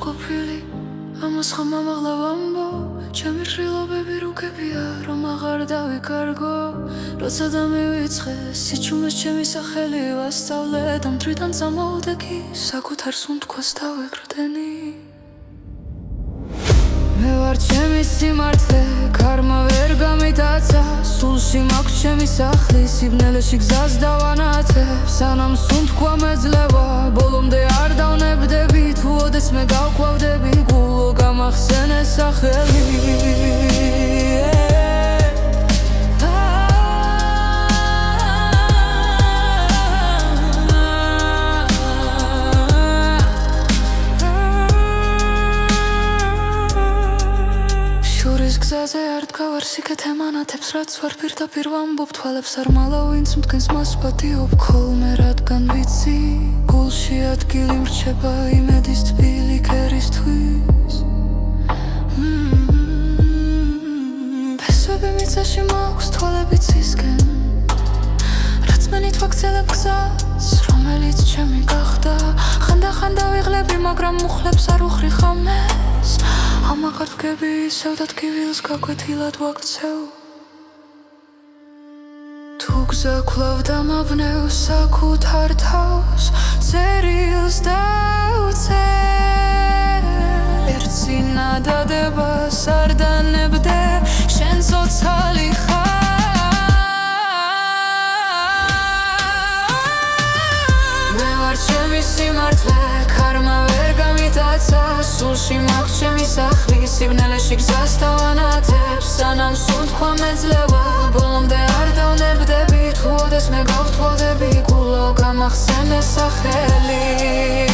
ყოფილი ამას ხომ ამაღლა ვამბობ ჩემი ხილობები რუქებია რომ აღარ დავიკარგო როცა დამივიწყე სიჩუმეს ჩემი სახელი ვასწავლე და მტრიდან წამოვდექი საკუთარ სუნთქვას დავეკრდენი მე ვარ ჩემი სიმართლე ქარმა ვერ გამიტაცა სულში მაქვს ჩემი სახლი სიბნელეში გზას დავანათებ სანამ სუნთქვა მეძლევა ბოლომდე არ დავნებდები თუ ოდეს მე გავკვავდები გულო გამახსენე სახელი გზაზე არ დგავარ სიკეთე მანათებს რაც ვარ პირდაპირ ვამბობ თვალებს არ მალავ ვინც მდგენს მას პატიობ ხოლმე რადგან ვიცი გულში ადგილი მრჩება იმედის თბილი კერისთვის ფესვები მიწაში მაქვს თვალები ცისკენ რაც მე ნითვაგრძელებ გზას რომელიც ჩემი გახდა ხანდახან დავიღლები მაგრამ მუხლებს არ უხრი ხამეს ამაღარ ვგები ისევ და ტკივილს გაკვეთილად ვაქცევ თუ გზა კვლავ დამაბნევ საკუთარ თავს წერილს დავწე ერთ წინადადებას არ დანებდე შენ ცოცხალი მე ვარ ჩემი სიმართლე ქარმა ვერ გამიტაცა სულში მაქვს ჩემი სახლი სიბნელეში გზას დავანათებ სანამ სუნთქვა მეძლევა ბოლომდე არ დავნებდები თუ ოდეს მე გავთვალდები გულო გამახსენე სახელი